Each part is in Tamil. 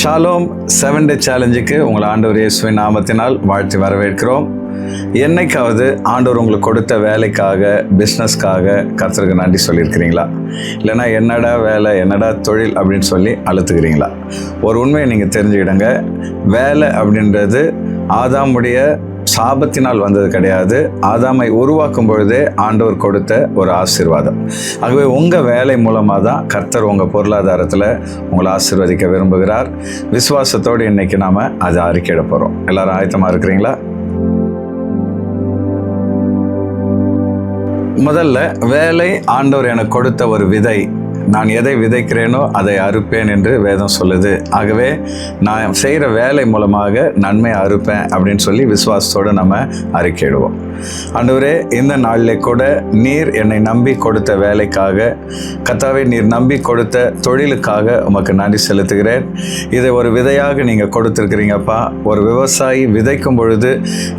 ஷாலோம் 7 டே சேலஞ்சுக்கு உங்களை ஆண்டவர் இயேசுவின் நாமத்தினால் வாழ்த்தி வரவேற்கிறோம். என்னைக்காவது ஆண்டவர் உங்களுக்கு கொடுத்த வேலைக்காக, பிஸ்னஸ்க்காக கர்த்தருக்கு நன்றி சொல்லியிருக்கிறீங்களா? இல்லைனா என்னடா வேலை, என்னடா தொழில் அப்படின்னு சொல்லி அழுத்துக்கிறீங்களா? ஒரு உண்மையை நீங்கள் தெரிஞ்சுக்கிடுங்க. வேலை அப்படின்றது ஆதாமுடைய சாபத்தினால் வந்தது கிடையாது. ஆதாமை உருவாக்கும் பொழுதே ஆண்டவர் கொடுத்த ஒரு ஆசீர்வாதம். ஆகவே உங்கள் வேலை மூலமாக தான் கர்த்தர் உங்கள் பொருளாதாரத்தில் உங்களை ஆசீர்வதிக்க விரும்புகிறார். விசுவாசத்தோடு இன்றைக்கி நாம் அதை அறிக்கையிட போகிறோம். எல்லாரும் ஆயத்தமாக இருக்கிறீங்களா? முதல்ல, வேலை ஆண்டவர் எனக்கு கொடுத்த ஒரு விதை. நான் எதை விதைக்கிறேனோ அதை அறுப்பேன் என்று வேதம் சொல்லுது. ஆகவே நான் செய்கிற வேலை மூலமாக நன்மை அறுப்பேன் அப்படின்னு சொல்லி விசுவாசத்தோடு நம்ம அறிக்கையிடுவோம். ஆண்டவரே, இந்த நாளிலே கூட நீர் என்னை நம்பி கொடுத்த வேலைக்காக, கர்த்தாவே நீர் நம்பி கொடுத்த தொழிலுக்காக உமக்கு நன்றி செலுத்துகிறேன். இதை ஒரு விதையாக நீங்கள் கொடுத்துருக்கிறீங்கப்பா. ஒரு விவசாயி விதைக்கும் பொழுது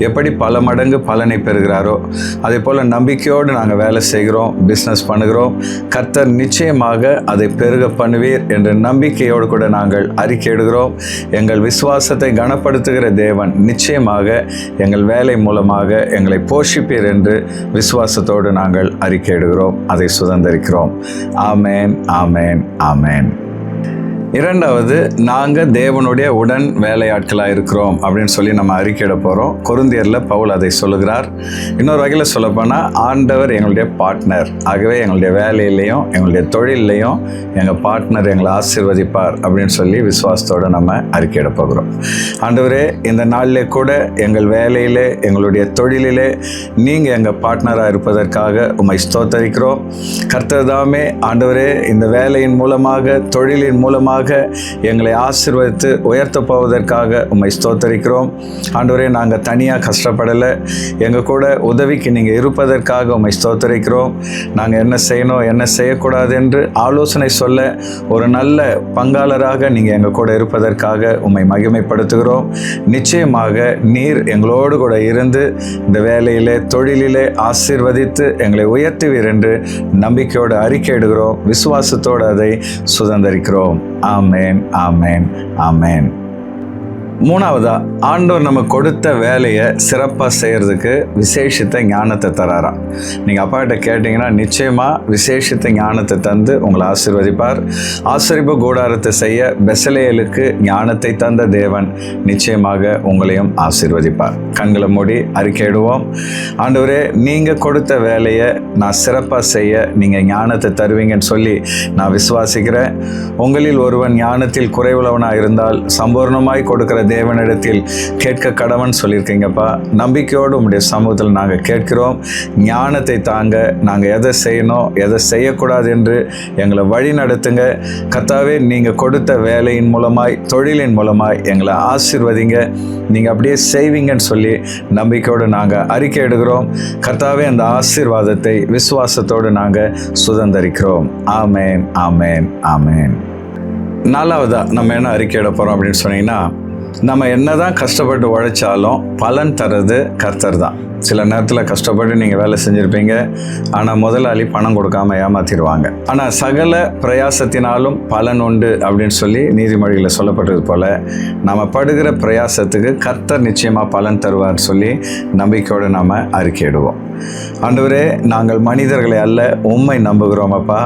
எப்படி பல மடங்கு பலனை பெறுகிறாரோ, அதே போல் நம்பிக்கையோடு நாங்கள் வேலை செய்கிறோம், பிஸ்னஸ் பண்ணுகிறோம். கர்த்தர் நிச்சயமாக அதை பெருக பண்ணுவீர் என்ற நம்பிக்கையோடு கூட நாங்கள் அறிக்கையிடுகிறோம். எங்கள் விசுவாசத்தை கனப்படுத்துகிற தேவன் நிச்சயமாக எங்கள் வேலை மூலமாக எங்களை போஷிப்பீர் என்று விசுவாசத்தோடு நாங்கள் அறிக்கையிடுகிறோம். அதை சுதந்திரிக்கிறோம். ஆமேன், ஆமேன், ஆமேன். இரண்டாவது, நாங்கள் தேவனுடைய உடன் வேலையாட்களாக இருக்கிறோம் அப்படின்னு சொல்லி நம்ம அறிக்கையிட போகிறோம். கொரிந்தியரில் பவுல் அதை சொல்லுகிறார். இன்னொரு வகையில் சொல்லப்போனால் ஆண்டவர் எங்களுடைய பார்ட்னர். ஆகவே எங்களுடைய வேலையிலையும் எங்களுடைய தொழிலையும் எங்கள் பார்ட்னர் எங்களை ஆசீர்வதிப்பார் அப்படின்னு சொல்லி விசுவாசத்தோடு நம்ம அறிக்கையிட போகிறோம். ஆண்டவரே, இந்த நாளிலே கூட எங்கள் வேலையிலே, எங்களுடைய தொழிலிலே நீங்கள் எங்கள் பார்ட்னராக இருப்பதற்காக உம்மை ஸ்தோத்தரிக்கிறோம். கர்த்தர் தாமே ஆண்டவரே இந்த வேலையின் மூலமாக, தொழிலின் மூலமாக எங்களை ஆசீர்வதித்து உயர்த்த போவதற்காக உம்மை ஸ்தோத்தரிக்கிறோம். ஆண்டவரே, நாங்கள் தனியாக கஷ்டப்படலை, எங்கள் கூட உதவிக்கு நீங்கள் இருப்பதற்காக உம்மை ஸ்தோத்தரிக்கிறோம். நாங்கள் என்ன செய்யணும், என்ன செய்யக்கூடாது என்று ஆலோசனை சொல்ல ஒரு நல்ல பங்காளராக நீங்கள் எங்கள் கூட இருப்பதற்காக உம்மை மகிமைப்படுத்துகிறோம். நிச்சயமாக நீர் எங்களோடு கூட இருந்து இந்த வேலையிலே, தொழிலிலே ஆசீர்வதித்து எங்களை உயர்த்துவீர் என்று நம்பிக்கையோடு அறிக்கையிடுகிறோம். விசுவாசத்தோடு அதை சுதந்திரிக்கிறோம். ஆமேன், ஆமேன், ஆமேன். மூணாவதா, ஆண்டவர் நம்ம கொடுத்த வேலையை சிறப்பாக செய்கிறதுக்கு விசேஷித்த ஞானத்தை தராராம். நீங்கள் அப்பாகிட்ட கேட்டிங்கன்னா நிச்சயமாக விசேஷித்த ஞானத்தை தந்து உங்களை ஆசீர்வதிப்பார். ஆசரிப்பு கூடாரத்தை செய்ய பெசலேலுக்கு ஞானத்தை தந்த தேவன் நிச்சயமாக உங்களையும் ஆசீர்வதிப்பார். கண்களை மூடி அறிக்கையிடுவோம். ஆண்டவரே, நீங்கள் கொடுத்த வேலையை நான் சிறப்பாக செய்ய நீங்கள் ஞானத்தை தருவீங்கன்னு சொல்லி நான் விசுவாசிக்கிறேன். உங்களில் ஒருவன் ஞானத்தில் குறைவுள்ளவனாக இருந்தால் சம்பூர்ணமாய் கொடுக்கிற தேவனிடத்தில் கேட்க கடவன் சொல்லியிருக்கீங்கப்பா. நம்பிக்கையோடு உங்களுடைய சமூகத்தில் நாங்கள் கேட்கிறோம். ஞானத்தை தாங்க. நாங்கள் எதை செய்யணும், எதை செய்யக்கூடாது என்று எங்களை வழி நடத்துங்க. கர்த்தாவே, நீங்கள் கொடுத்த வேலையின் மூலமாய், தொழிலின் மூலமாய் எங்களை ஆசீர்வதிங்க. நீங்கள் அப்படியே செய்வீங்கன்னு சொல்லி நம்பிக்கையோடு நாங்கள் அறிக்கை எடுக்கிறோம். கர்த்தாவே, அந்த ஆசீர்வாதத்தை விசுவாசத்தோடு நாங்கள் சுதந்திரிக்கிறோம். ஆமேன், ஆமேன், ஆமேன். நாலாவதா நம்ம என்ன அறிக்கையிட போகிறோம் அப்படின்னு சொன்னீங்கன்னா, நம்ம என்னதான் கஷ்டப்பட்டு உழைச்சாலும் பலன் தர்றது கர்த்தர் தான். சில நேரத்தில் கஷ்டப்பட்டு நீங்கள் வேலை செஞ்சுருப்பீங்க, ஆனால் முதலாளி பணம் கொடுக்காம ஏமாற்றிடுவாங்க. ஆனால் சகல பிரயாசத்தினாலும் பலன் உண்டு அப்படின்னு சொல்லி நீதிமொழிகளில் சொல்லப்பட்டது போல் நம்ம படுகிற பிரயாசத்துக்கு கர்த்தர் நிச்சயமாக பலன் தருவார் சொல்லி நம்பிக்கையோடு நாம் அறிக்கையிடுவோம். ஆண்டவரே, நாங்கள் மனிதர்களை அல்ல உம்மை நம்புகிறோம் அப்பா.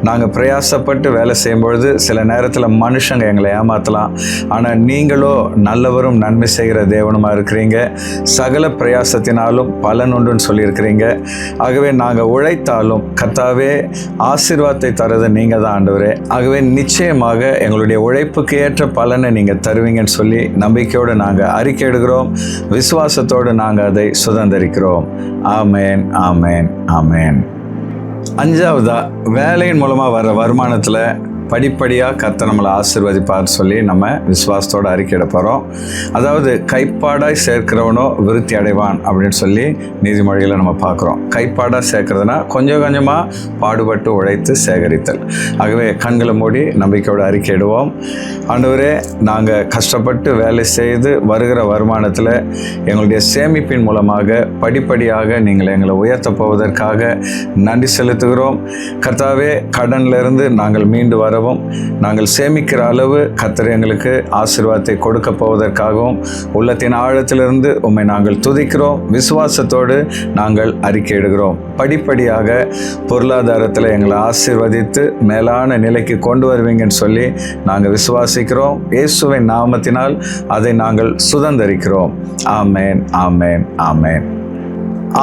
நாங்கள் பிரயாசப்பட்டு வேலை செய்யும்பொழுது சில நேரத்தில் மனுஷங்க எங்களை ஏமாற்றலாம், ஆனால் நீங்களோ நல்லவரும் நன்மை செய்கிற தேவனுமாக இருக்கிறீங்க. சகல பிரயாசத்தினாலும் பலன் உண்டுன்னு சொல்லியிருக்கிறீங்க. ஆகவே நாங்கள் உழைத்தாலும் கர்த்தாவே ஆசீர்வாதத்தை தரது நீங்கள் தான் ஆண்டவரே. ஆகவே நிச்சயமாக எங்களுடைய உழைப்புக்கு ஏற்ற பலனை நீங்கள் தருவீங்கன்னு சொல்லி நம்பிக்கையோடு நாங்கள் அறிக்கை எடுக்கிறோம். விசுவாசத்தோடு நாங்கள் அதை சுதந்திரிக்கிறோம். ஆமேன், ஆமேன், ஆமேன். அஞ்சாவதா, வேலையின் மூலமாக வர வருமானத்தில் படிப்படியாக கர்த்தர் நம்மளை ஆசீர்வதிப்பார் சொல்லி நம்ம விசுவாசத்தோடு அறிக்கையிட போகிறோம். அதாவது கைப்பாடாய் சேர்க்கிறவனோ விருத்தி அடைவான் அப்படின்னு சொல்லி நீதிமொழிகளை நம்ம பார்க்குறோம். கைப்பாடாக சேர்க்கிறதுனா கொஞ்சம் கொஞ்சமாக பாடுபட்டு உழைத்து சேகரித்தல். ஆகவே கண்களை மூடி நம்பிக்கையோடு அறிக்கையிடுவோம். ஆண்டவரே, நாங்கள் கஷ்டப்பட்டு வேலை செய்து வருகிற வருமானத்தில் எங்களுடைய சேமிப்பின் மூலமாக படிப்படியாக நீங்கள் எங்களை உயர்த்த போவதற்காக நன்றி செலுத்துகிறோம். கர்த்தாவே, கடனிலிருந்து நாங்கள் மீண்டு வர வரவும், நாங்கள் சேமிக்கிற அளவு கர்த்தர் எங்களுக்கு ஆசீர்வாதத்தை கொடுக்க போவதற்காகவும் உள்ளத்தின் ஆழத்திலிருந்து உம்மை நாங்கள் துதிக்கிறோம். விசுவாசத்தோடு நாங்கள் அறிக்கையிடுகிறோம். படிப்படியாக பொருளாதாரத்தில் எங்களை ஆசீர்வதித்து மேலான நிலைக்கு கொண்டு வருவீங்கன்னு சொல்லி நாங்கள் விசுவாசிக்கிறோம். இயேசுவின் நாமத்தினால் அதை நாங்கள் சுதந்தரிக்கிறோம். ஆமேன், ஆமேன், ஆமேன்.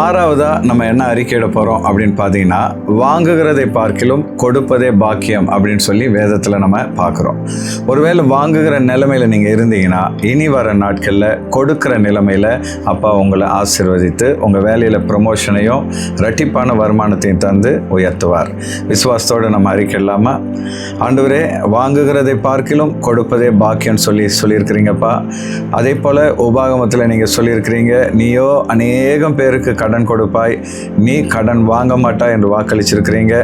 ஆறாவதா நம்ம என்ன அறிக்கையிட போகிறோம் அப்படின்னு பார்த்தீங்கன்னா, வாங்குகிறதை பார்க்கிலும் கொடுப்பதே பாக்கியம் அப்படின்னு சொல்லி வேதத்தில் நம்ம பார்க்குறோம். ஒருவேளை வாங்குகிற நிலைமையில் நீங்கள் இருந்தீங்கன்னா, இனி வர நாட்களில் கொடுக்கிற நிலைமையில் அப்பா உங்களை ஆசீர்வதித்து உங்கள் வேலையில் ப்ரமோஷனையும் இரட்டிப்பான வருமானத்தையும் தந்து உயர்த்துவார். விசுவாசத்தோடு நம்ம அறிக்கையிடலாமா? ஆண்டவரே, வாங்குகிறதை பார்க்கிலும் கொடுப்பதே பாக்கியம்னு சொல்லியிருக்கிறீங்கப்பா. அதே போல் உபாகமத்தில் நீங்கள் சொல்லியிருக்கிறீங்க, நீயோ அநேகம் பேருக்கு கடன் கொடுப்பாய், நீ கடன் வாங்க மாட்டாய் என்று வாக்களிச்சிருக்கிறீங்க.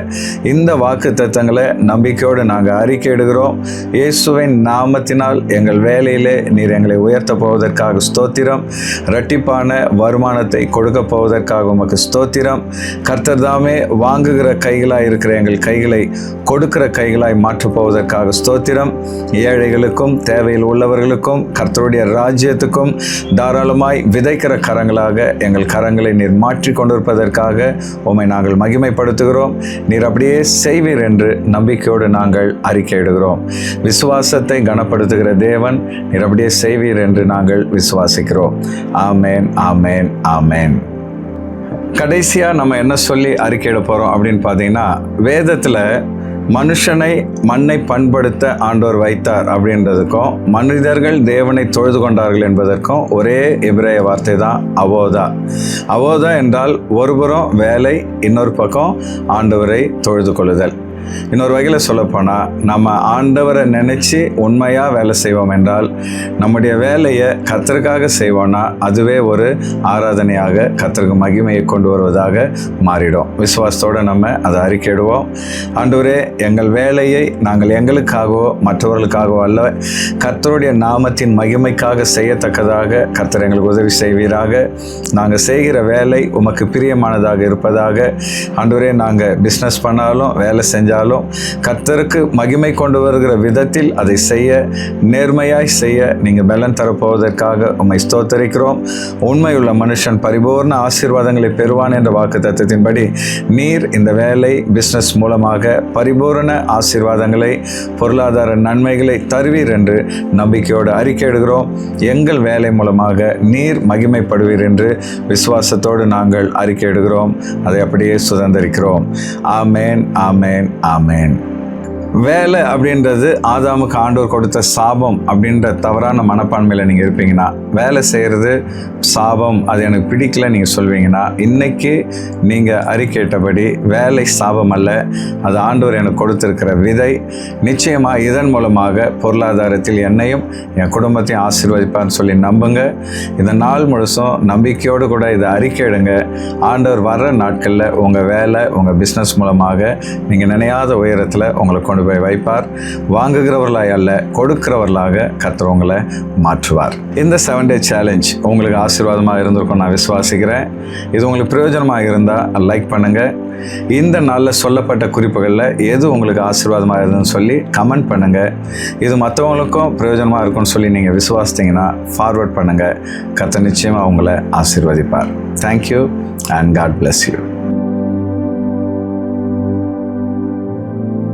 இந்த வாக்கு தத்தங்களை நம்பிக்கையோடு நாங்கள் அறிக்கையிடுகிறோம். இயேசுவின் நாமத்தினால் எங்கள் வேலையிலே நீர் எங்களை உயர்த்த போவதற்காக ஸ்தோத்திரம். இரட்டிப்பான வருமானத்தை கொடுக்க போவதற்காக உமக்கு ஸ்தோத்திரம். கர்த்தர் தாமே வாங்குகிற கைகளாய் இருக்கிற எங்கள் கைகளை கொடுக்கிற கைகளாய் மாற்றப் போவதற்காக ஸ்தோத்திரம். ஏழைகளுக்கும் தேவையில் உள்ளவர்களுக்கும் கர்த்தருடைய ராஜ்யத்துக்கும் தாராளமாய் விதைக்கிற கரங்களாக எங்கள் கரங்களை நீர் மாற்றி கொண்டிருப்பதற்காக உம்மை நாங்கள் மகிமைப்படுத்துகிறோம். நீர் அப்படியே செய்வீர் என்று நம்பிக்கையோடு நாங்கள் அறிக்கையிடுகிறோம். விசுவாசத்தை கனப்படுத்துகிற தேவன், நீர் அப்படியே செய்வீர் என்று நாங்கள் விசுவாசிக்கிறோம். ஆமேன், ஆமேன், ஆமேன். கடைசியாக நம்ம என்ன சொல்லி அறிக்கையிட போகிறோம் அப்படின்னு பார்த்தீங்கன்னா, வேதத்தில் மனுஷனை மண்ணை பண்படுத்த ஆண்டவர் வைத்தார் அப்படின்றதுக்கும் மனிதர்கள் தேவனை தொழுது கொண்டார்கள் என்பதற்கும் ஒரே எபிரேய வார்த்தை தான் அவோதா. அவோதா என்றால் ஒருபுறம் வேலை, இன்னொரு பக்கம் ஆண்டவரை தொழுது கொள்ளுதல். இன்னொரு வகையில் சொல்லப்போனால், நம்ம ஆண்டவரை நினச்சி உண்மையாக வேலை செய்வோம் என்றால், நம்முடைய வேலையை கர்த்தருக்காக செய்வோம்னா அதுவே ஒரு ஆராதனையாக கர்த்தருக்கு மகிமையை கொண்டு வருவதாக மாறிடும். விசுவாசத்தோடு நம்ம அதை அறிக்கையிடுவோம். ஆண்டவரே, எங்கள் வேலையை நாங்கள் எங்களுக்காகவோ மற்றவர்களுக்காகவோ அல்ல, கர்த்தருடைய நாமத்தின் மகிமைக்காக செய்யத்தக்கதாக கர்த்தர் எங்களுக்கு உதவி செய்வீராக. நாங்கள் செய்கிற வேலை உமக்கு பிரியமானதாக இருப்பதாக. ஆண்டவரே, நாங்கள் பிஸ்னஸ் பண்ணாலும் வேலை செஞ்சாலும் கர்த்தருக்கு மகிமை கொண்டு வருகிற விதத்தில் அதை செய்ய, நேர்மையாய் செய்ய நீங்கள் பலன் தரப்போவதற்காக உம்மை ஸ்தோத்தரிக்கிறோம். உண்மையுள்ள மனுஷன் பரிபூர்ண ஆசீர்வாதங்களை பெறுவான் என்ற வாக்கு தத்தத்தின்படி நீர் இந்த வேலை பிஸ்னஸ் மூலமாக பரிபூர்ண ஆசீர்வாதங்களை, பொருளாதார நன்மைகளை தருவீர் என்று நம்பிக்கையோடு அறிக்கையிடுகிறோம். எங்கள் வேலை மூலமாக நீர் மகிமைப்படுவீர் என்று விசுவாசத்தோடு நாங்கள் அறிக்கையிடுகிறோம். அதை அப்படியே சுதந்தரிக்கிறோம். ஆமேன், ஆமேன், ஆமேன். வேலை அப்படின்றது ஆதாமுக்கு ஆண்டவர் கொடுத்த சாபம் அப்படின்ற தவறான மனப்பான்மையில் நீங்கள் இருப்பீங்கன்னா, வேலை செய்கிறது சாபம், அது எனக்கு பிடிக்கல நீங்கள் சொல்வீங்கன்னா, இன்றைக்கி நீங்கள் அறிக்கையிட்டபடி வேலை சாபம் அல்ல, அது ஆண்டவர் எனக்கு கொடுத்திருக்கிற விதை. நிச்சயமாக இதன் மூலமாக பொருளாதாரத்தில் என்னையும் என் குடும்பத்தையும் ஆசீர்வதிப்பார்னு சொல்லி நம்புங்க. இந்த நாள் முழுசும் நம்பிக்கையோடு கூட இதை அறிக்கையிடுங்க. ஆண்டவர் வர்ற நாட்களில் உங்கள் வேலை, உங்கள் பிஸ்னஸ் மூலமாக நீங்கள் நினையாத உயரத்தில் உங்களை கொண்டு போய் வைப்பார். வாங்குகிறவர்களாய் அல்ல, கொடுக்கிறவர்களாக கர்த்தர் உங்களை மாற்றுவார். இந்த 7 Day சேலஞ்ச் உங்களுக்கு ஆசீர்வாதமாக இருந்திருக்கும் நான் விசுவாசிக்கிறேன். இது உங்களுக்கு பிரயோஜனமாக இருந்தால் லைக் பண்ணுங்கள். இந்த நாளில் சொல்லப்பட்ட குறிப்புகளில் எது உங்களுக்கு ஆசீர்வாதமாக இருந்ததுன்னு சொல்லி கமெண்ட் பண்ணுங்கள். இது மற்றவங்களுக்கும் பிரயோஜனமாக இருக்கும்னு சொல்லி நீங்கள் விசுவாசித்தீங்கன்னா ஃபார்வர்ட் பண்ணுங்கள். கர்த்தர் நிச்சயமாக உங்களை ஆசீர்வதிப்பார். Thank you and God bless you.